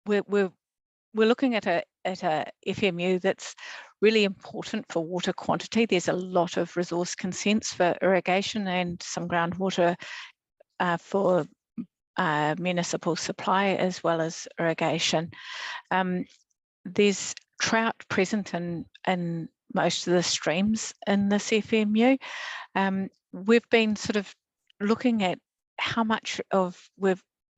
we're looking at a FMU that's really important for water quantity. There's a lot of resource consents for irrigation and some groundwater for municipal supply as well as irrigation. There's trout present in most of the streams in this FMU. We've been sort of looking at how much of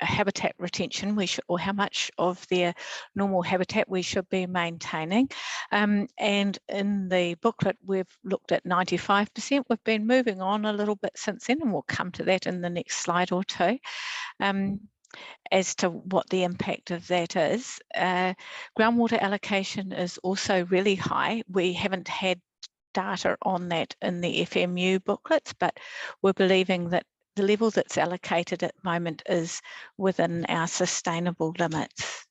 habitat retention or how much of their normal habitat we should be maintaining. And in the booklet, we've looked at 95%. We've been moving on a little bit since then, and we'll come to that in the next slide or two. As to what the impact of that is. Groundwater allocation is also really high. We haven't had data on that in the FMU booklets, but we're believing that the level that's allocated at the moment is within our sustainable limits.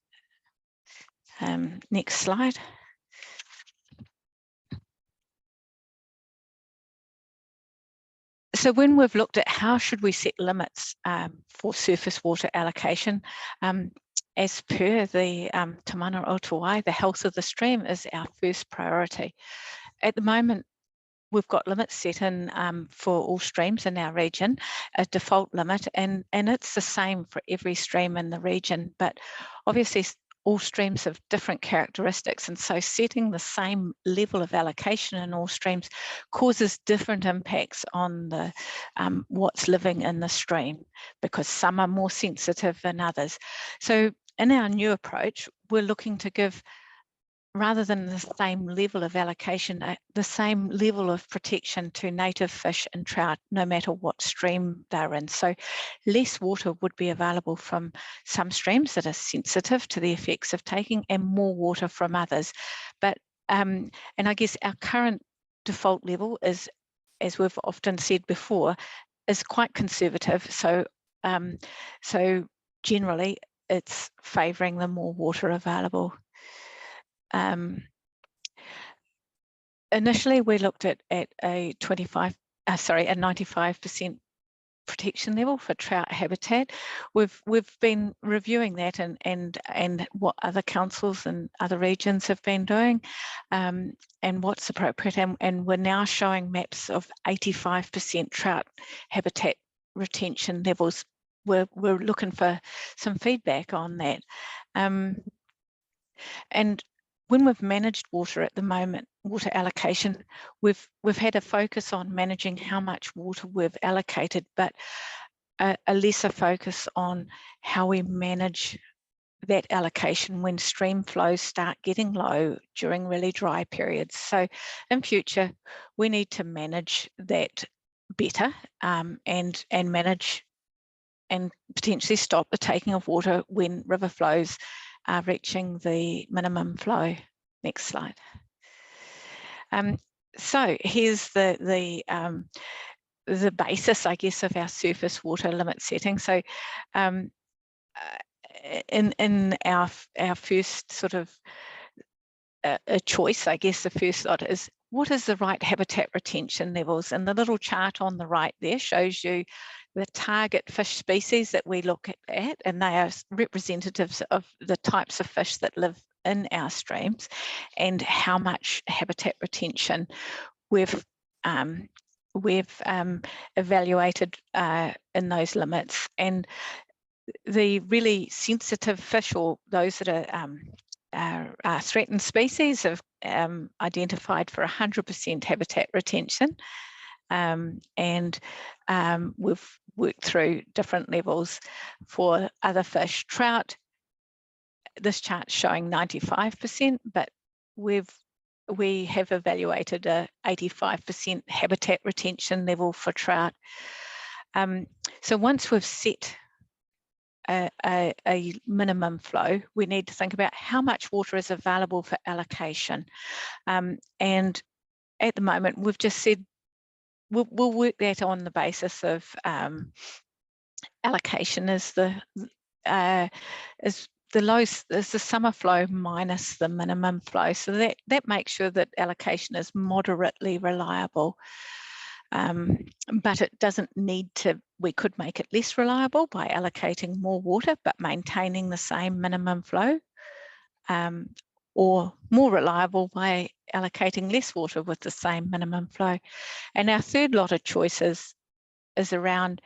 Next slide. So when we've looked at how should we set limits for surface water allocation, as per the Te Mana o Te Wai, the health of the stream is our first priority. At the moment, we've got limits set in for all streams in our region, a default limit, and it's the same for every stream in the region. But obviously, all streams have different characteristics, and so setting the same level of allocation in all streams causes different impacts on the what's living in the stream, because some are more sensitive than others. So in our new approach, we're looking to give rather than the same level of allocation, the same level of protection to native fish and trout, no matter what stream they're in. So less water would be available from some streams that are sensitive to the effects of taking, and more water from others. But, and I guess our current default level is, as we've often said before, is quite conservative. So, so generally it's favouring the more water available. Initially, we looked at a 95% protection level for trout habitat. We've been reviewing that and what other councils and other regions have been doing, and what's appropriate. And we're now showing maps of 85% trout habitat retention levels. We're looking for some feedback on that. And when we've managed water at the moment, water allocation, we've had a focus on managing how much water we've allocated, but a lesser focus on how we manage that allocation when stream flows start getting low during really dry periods. So in future, we need to manage that better, and manage and potentially stop the taking of water when river flows are reaching the minimum flow. Next slide. So here's the basis, I guess, of our surface water limit setting. So in our first sort of a choice, I guess the first thought is, what is the right habitat retention levels? And the little chart on the right there shows you the target fish species that we look at, and they are representatives of the types of fish that live in our streams and how much habitat retention we've evaluated in those limits. And the really sensitive fish, or those that are threatened species, have identified for 100% habitat retention. And we've worked through different levels for other fish. Trout, this chart's showing 95%, but we have evaluated a 85% habitat retention level for trout. So once we've set a minimum flow, we need to think about how much water is available for allocation. And at the moment, we've just said we'll work that on the basis of allocation as the summer flow minus the minimum flow. So that makes sure that allocation is moderately reliable. But it doesn't need to, we could make it less reliable by allocating more water but maintaining the same minimum flow, or more reliable by allocating less water with the same minimum flow. And our third lot of choices is around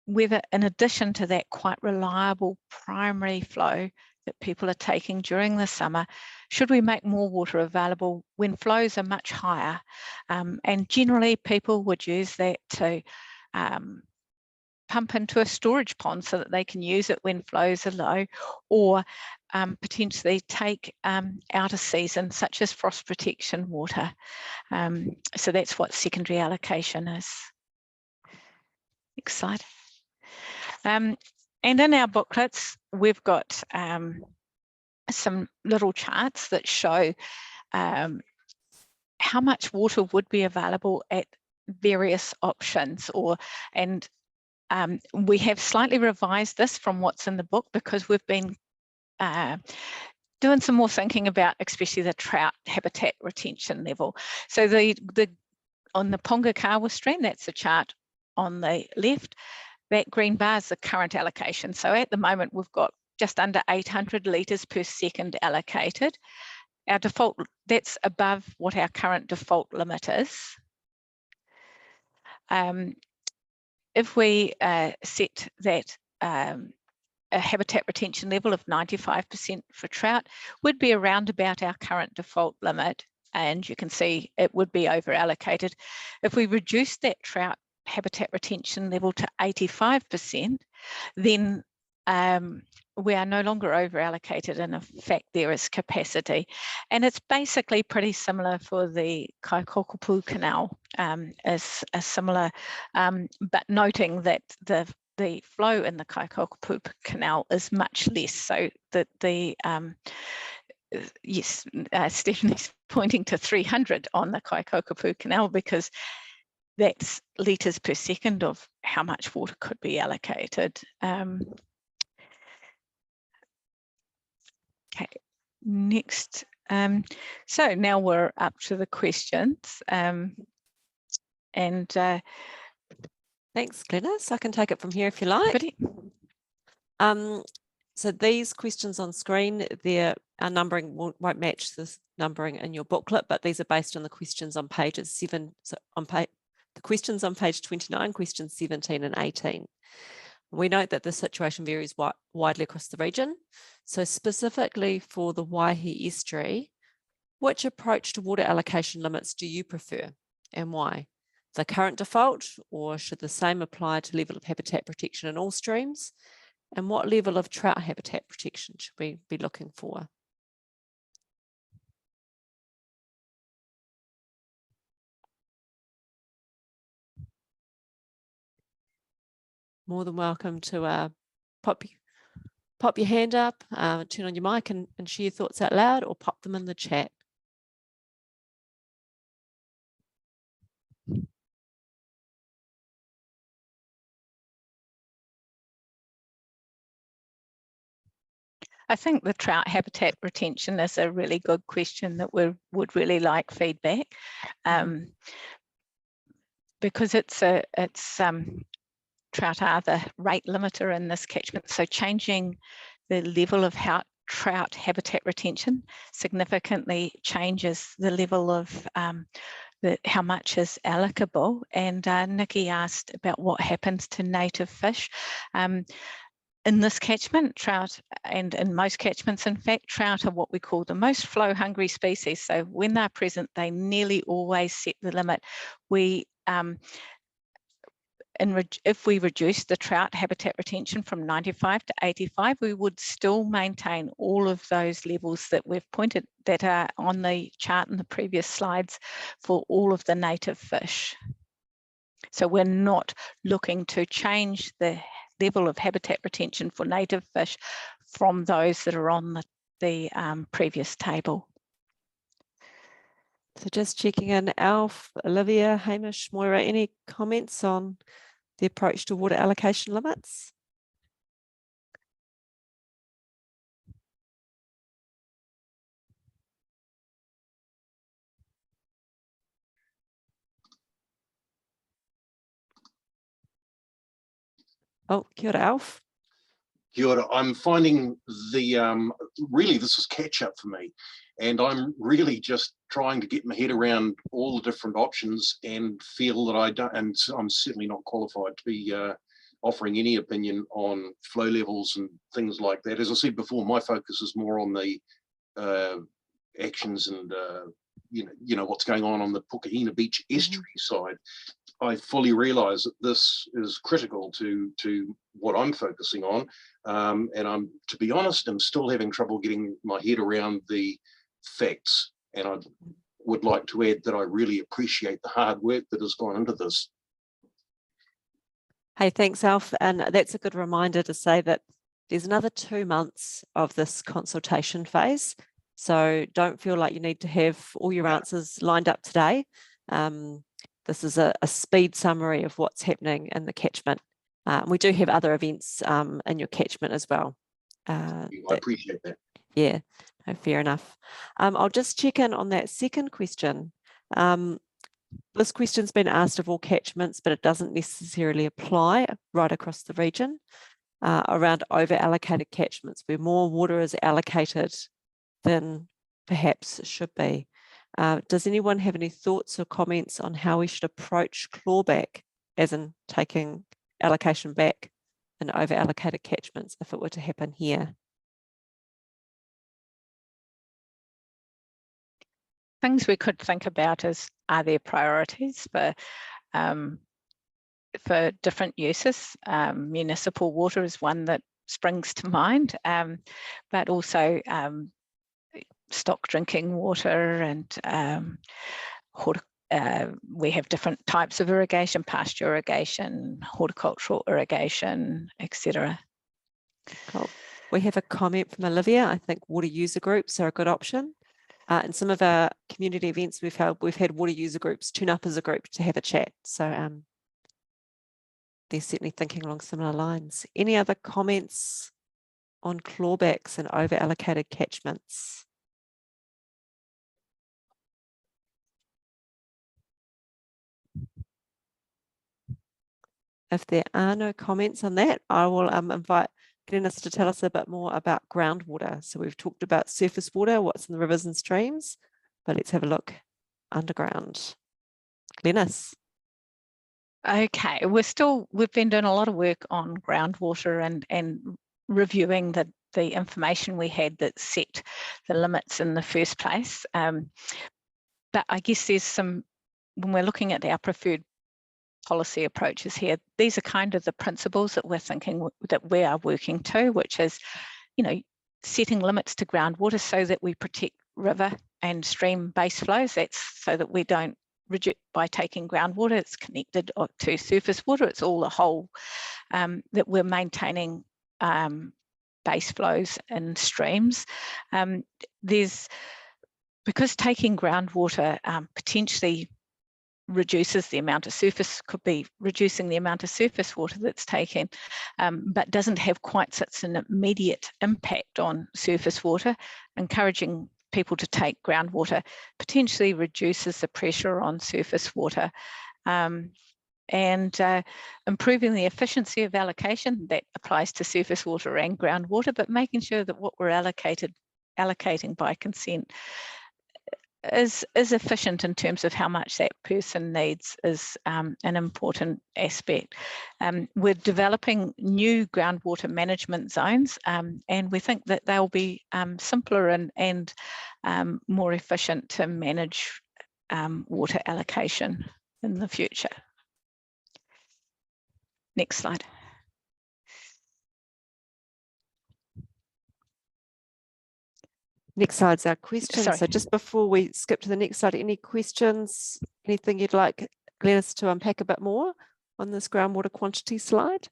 whether, in addition to that quite reliable primary flow that people are taking during the summer, should we make more water available when flows are much higher? And generally people would use that to pump into a storage pond so that they can use it when flows are low, or potentially take out of season, such as frost protection water. So that's what secondary allocation is. Next slide. And in our booklets, we've got some little charts that show how much water would be available at various options, and we have slightly revised this from what's in the book because we've been doing some more thinking about especially the trout habitat retention level. So on the Pongakawa stream, that's the chart on the left, that green bar is the current allocation. So at the moment, we've got just under 800 litres per second allocated. Our default, that's above what our current default limit is. If we set that a habitat retention level of 95% for trout, would be around about our current default limit, and you can see it would be over allocated. If we reduce that trout habitat retention level to 85%, then we are no longer over allocated, and in fact there is capacity, and it's basically pretty similar for the Kaikokupu Canal, as a similar, but noting that the flow in the Kaikokupu Canal is much less, so that the yes, Stephanie's pointing to 300 on the Kaikokupu Canal, because that's litres per second of how much water could be allocated. Okay, next. So now we're up to the questions. Thanks, Glenys. I can take it from here if you like. So these questions on screen, our numbering won't match this numbering in your booklet, but these are based on the questions on pages 7. So the questions on page 29, questions 17 and 18. We note that the situation varies widely across the region. So specifically for the Waihi Estuary, which approach to water allocation limits do you prefer and why? The current default, or should the same apply to level of habitat protection in all streams? And what level of trout habitat protection should we be looking for? More than welcome to pop your hand up, turn on your mic and share your thoughts out loud, or pop them in the chat. I think the trout habitat retention is a really good question that we would really like feedback, because it's trout are the rate limiter in this catchment. So changing the level of trout habitat retention significantly changes the level of how much is allocable. And Nikki asked about what happens to native fish. In this catchment, trout, and in most catchments, in fact, trout are what we call the most flow hungry species. So when they're present, they nearly always set the limit. If we reduce the trout habitat retention from 95 to 85, we would still maintain all of those levels that we've pointed, that are on the chart in the previous slides, for all of the native fish. So we're not looking to change the level of habitat retention for native fish from those that are on the previous table. So just checking in, Alf, Olivia, Hamish, Moira, any comments on the approach to water allocation limits? Oh, kia ora, Alf. Kia ora. I'm finding really this is catch up for me, and I'm really just trying to get my head around all the different options, and feel that I don't, and I'm certainly not qualified to be offering any opinion on flow levels and things like that. As I said before, my focus is more on the actions and you know what's going on the Pukahina Beach estuary side. I fully realise that this is critical to what I'm focusing on, and I'm, to be honest, I'm still having trouble getting my head around the facts. And I would like to add that I really appreciate the hard work that has gone into this. Hey, thanks, Alf. And that's a good reminder to say that there's another 2 months of this consultation phase. So don't feel like you need to have all your answers lined up today. This is a speed summary of what's happening in the catchment. We do have other events in your catchment as well. I appreciate that. Yeah, no, fair enough. I'll just check in on that second question. This question's been asked of all catchments, but it doesn't necessarily apply right across the region around over-allocated catchments, where more water is allocated than perhaps should be. Does anyone have any thoughts or comments on how we should approach clawback, as in taking allocation back in over-allocated catchments if it were to happen here? Things we could think about is, are there priorities for different uses? Municipal water is one that springs to mind, but also stock drinking water, and we have different types of irrigation: pasture irrigation, horticultural irrigation, etc. Cool. We have a comment from Olivia. I think water user groups are a good option. In some of our community events we've had water user groups turn up as a group to have a chat. So they're certainly thinking along similar lines. Any other comments on clawbacks and over allocated catchments? If there are no comments on that, I will invite Glenys to tell us a bit more about groundwater. So we've talked about surface water, what's in the rivers and streams, but let's have a look underground. Glenys. Okay, we've been doing a lot of work on groundwater and reviewing the information we had that set the limits in the first place. But I guess there's when we're looking at our preferred policy approaches here, these are kind of the principles that we're thinking that we are working to, which is, setting limits to groundwater so that we protect river and stream base flows. That's so that we don't reduce by taking groundwater. It's connected to surface water. It's all the whole that we're maintaining base flows and streams. Because taking groundwater potentially reduces the amount of surface, could be reducing the amount of surface water that's taken, but doesn't have quite such an immediate impact on surface water. Encouraging people to take groundwater potentially reduces the pressure on surface water, and improving the efficiency of allocation. That applies to surface water and groundwater, but making sure that what we're allocating by consent is efficient in terms of how much that person needs is an important aspect. We're developing new groundwater management zones, and we think that they'll be simpler and more efficient to manage water allocation in the future. Next slide. Next slide's our questions. Sorry. So just before we skip to the next slide, any questions, anything you'd like Glenys to unpack a bit more on this groundwater quantity slide?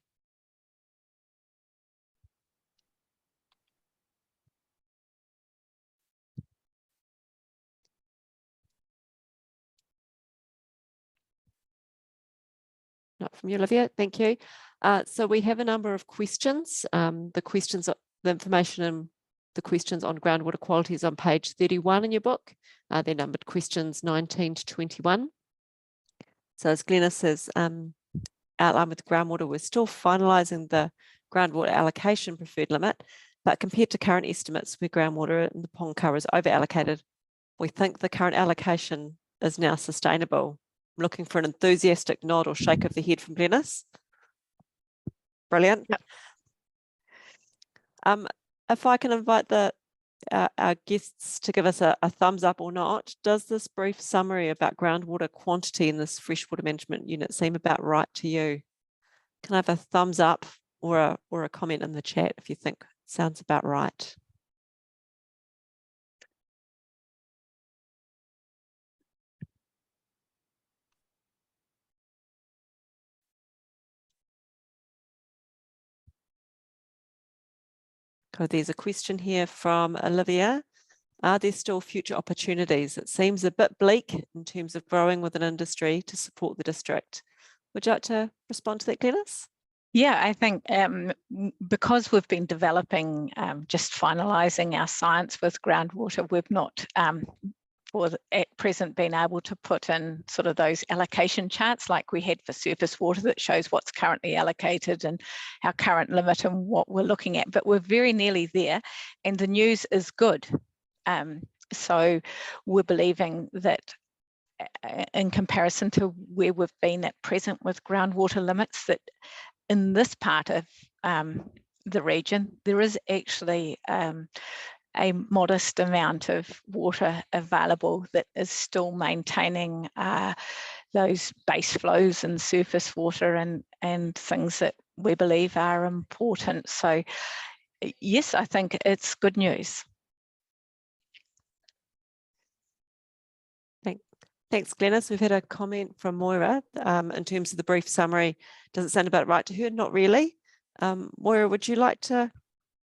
Not from you, Olivia, thank you. So we have a number of questions. The information and the questions on groundwater quality is on page 31 in your book. They're numbered questions 19 to 21. So as Glenys has outlined with groundwater, we're still finalising the groundwater allocation preferred limit, but compared to current estimates where groundwater in the Pongkara is over allocated, we think the current allocation is now sustainable. I'm looking for an enthusiastic nod or shake of the head from Glenys. Brilliant. Yep. If I can invite our guests to give us a thumbs up or not, does this brief summary about groundwater quantity in this freshwater management unit seem about right to you? Can I have a thumbs up or a comment in the chat if you think it sounds about right? Oh, there's a question here from Olivia. Are there still future opportunities? It seems a bit bleak in terms of growing with an industry to support the district. Would you like to respond to that, Glenys? Yeah, I think because we've been developing, just finalising our science with groundwater, we've not at present been able to put in sort of those allocation charts like we had for surface water that shows what's currently allocated and our current limit and what we're looking at, but we're very nearly there and the news is good. So we're believing that in comparison to where we've been at present with groundwater limits, that in this part of the region, there is actually a modest amount of water available that is still maintaining those base flows and surface water and things that we believe are important. So yes, I think it's good news. Thanks, Glenys. We've had a comment from Moira in terms of the brief summary. Does it sound about right to her? Not really. Moira, would you like to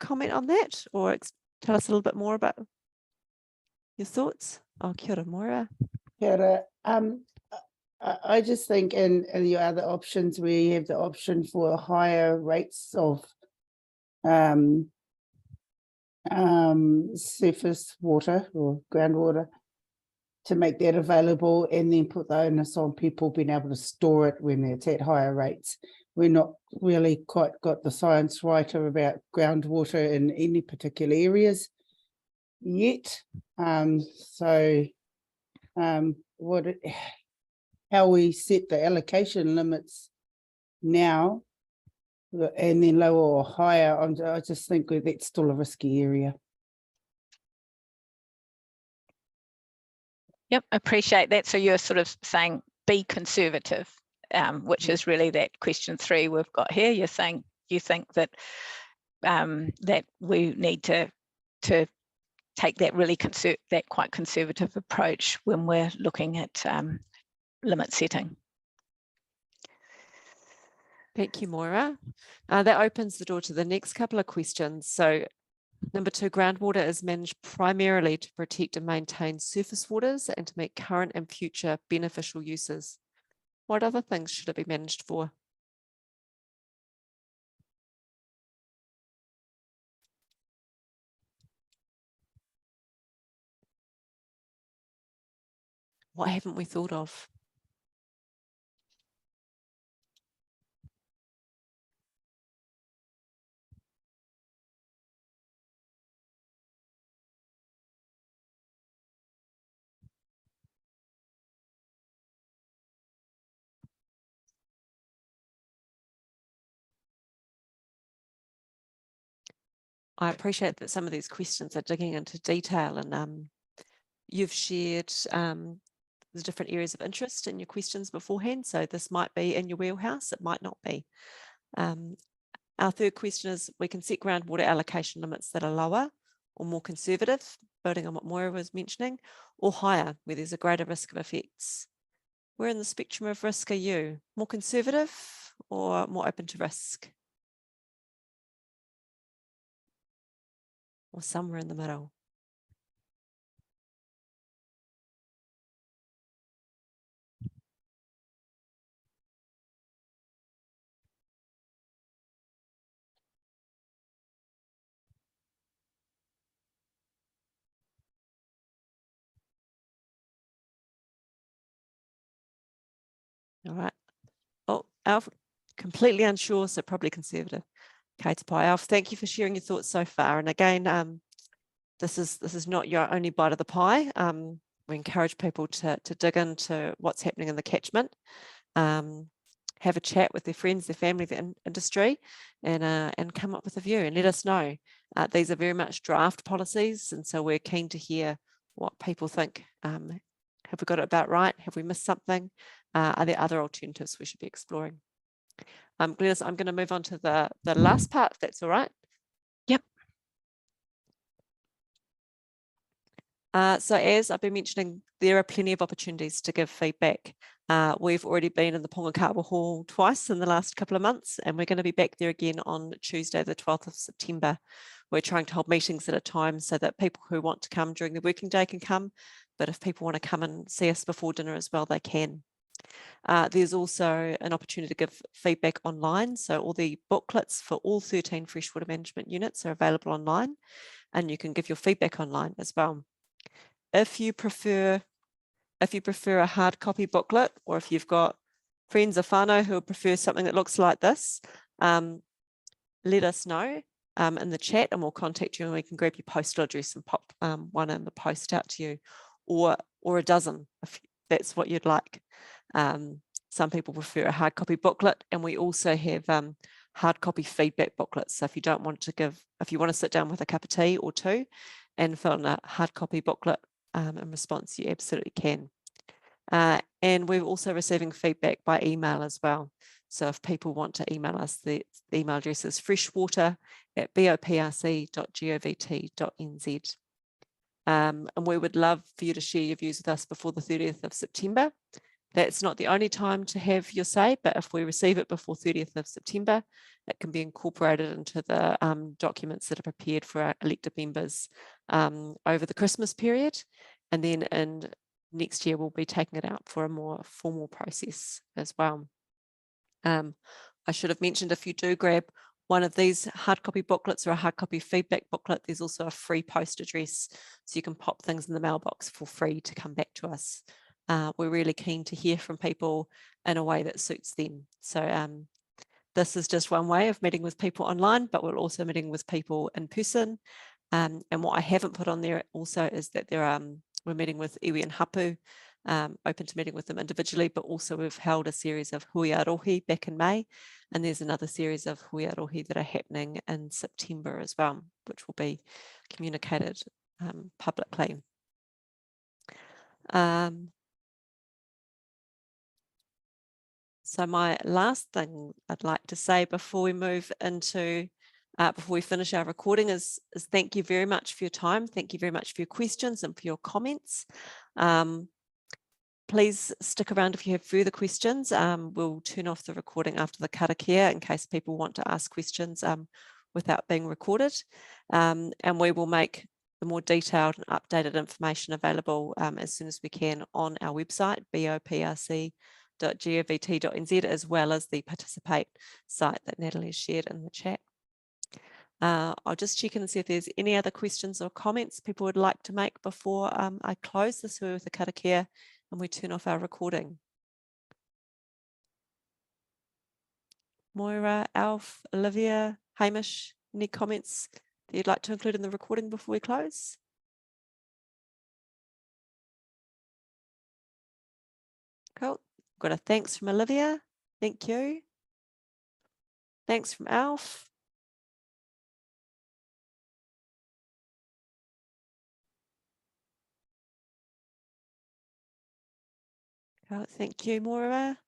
comment on that or tell us a little bit more about your thoughts? Oh, kia ora, Moira. Kia ora. I just think in your other options where you have the option for higher rates of surface water or groundwater, to make that available and then put the onus on people being able to store it when it's at higher rates. We're not really quite got the science right about groundwater in any particular areas yet. How we set the allocation limits now and then lower or higher, I just think that's still a risky area. Yep, appreciate that. So you're sort of saying be conservative, which is really that question 3 we've got here. You're saying you think that that we need to take that really quite conservative approach when we're looking at limit setting. Thank you, Moira. That opens the door to the next couple of questions. So number 2, groundwater is managed primarily to protect and maintain surface waters and to meet current and future beneficial uses. What other things should it be managed for? What haven't we thought of? I appreciate that some of these questions are digging into detail, and you've shared the different areas of interest in your questions beforehand. So this might be in your wheelhouse, it might not be. Our third question is, we can set groundwater allocation limits that are lower or more conservative, building on what Moira was mentioning, or higher, where there's a greater risk of effects. Where in the spectrum of risk are you? More conservative or more open to risk? Or somewhere in the middle? All right. Oh, Alf, completely unsure, so probably conservative. Okay, to Alf, thank you for sharing your thoughts so far. And again, this is not your only bite of the pie. We encourage people to dig into what's happening in the catchment, have a chat with their friends, their family, the industry, and come up with a view and let us know. These are very much draft policies, and so we're keen to hear what people think. Have we got it about right? Have we missed something? Are there other alternatives we should be exploring? Glenys, I'm going to move on to the last part, if that's all right. Yep. So as I've been mentioning, there are plenty of opportunities to give feedback. We've already been in the Pongakawa Hall twice in the last couple of months, and we're going to be back there again on Tuesday, the 12th of September. We're trying to hold meetings at a time so that people who want to come during the working day can come, but if people want to come and see us before dinner as well, they can. There's also an opportunity to give feedback online. So all the booklets for all 13 freshwater management units are available online, and you can give your feedback online as well. If you prefer a hard copy booklet, or if you've got friends or whānau who prefer something that looks like this, let us know in the chat and we'll contact you and we can grab your postal address and pop one in the post out to you, or a dozen if that's what you'd like. Some people prefer a hard copy booklet, and we also have hard copy feedback booklets. So if you don't want to if you want to sit down with a cup of tea or two and fill in a hard copy booklet in response, you absolutely can. And we're also receiving feedback by email as well. So if people want to email us, the email address is freshwater@boprc.govt.nz. And we would love for you to share your views with us before the 30th of September. That's not the only time to have your say, but if we receive it before 30th of September, it can be incorporated into the documents that are prepared for our elected members over the Christmas period. And then in next year, we'll be taking it out for a more formal process as well. I should have mentioned, if you do grab one of these hard copy booklets or a hard copy feedback booklet, there's also a free post address, so you can pop things in the mailbox for free to come back to us. We're really keen to hear from people in a way that suits them. So this is just one way of meeting with people online, but we're also meeting with people in person. And what I haven't put on there also is that we're meeting with iwi and hapu, open to meeting with them individually, but also we've held a series of huiarohi back in May, and there's another series of huiarohi that are happening in September as well, which will be communicated publicly. So my last thing I'd like to say before we move into, before we finish our recording is thank you very much for your time. Thank you very much for your questions and for your comments. Please stick around if you have further questions. We'll turn off the recording after the karakia in case people want to ask questions without being recorded. And we will make the more detailed and updated information available as soon as we can on our website, boprc.govt.nz, as well as the participate site that Natalie has shared in the chat. I'll just check in and see if there's any other questions or comments people would like to make before I close this with the karakia and we turn off our recording. Moira, Alf, Olivia, Hamish, any comments that you'd like to include in the recording before we close? Cool. Got a thanks from Olivia. Thank you. Thanks from Alf. Cool. Thank you, Moira.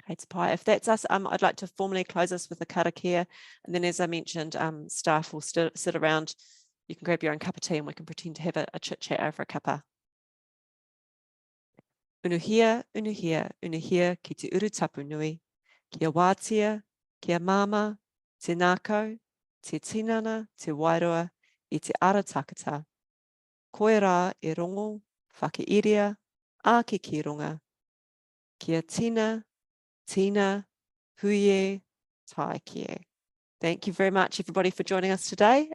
If that's us, I'd like to formally close us with a karakia. And then, as I mentioned, staff will sit around. You can grab your own cup of tea and we can pretend to have a chit chat over a cuppa. Unuhia, unuhia, unuhia ki te urutapu nui, kia wātia, kia mama, te nākau, te tinana, te wairoa, I te ara takata. Koe rā e rongo, whakairia, āke ki runga, kia tina, tina, huie, taekie. Thank you very much, everybody, for joining us today.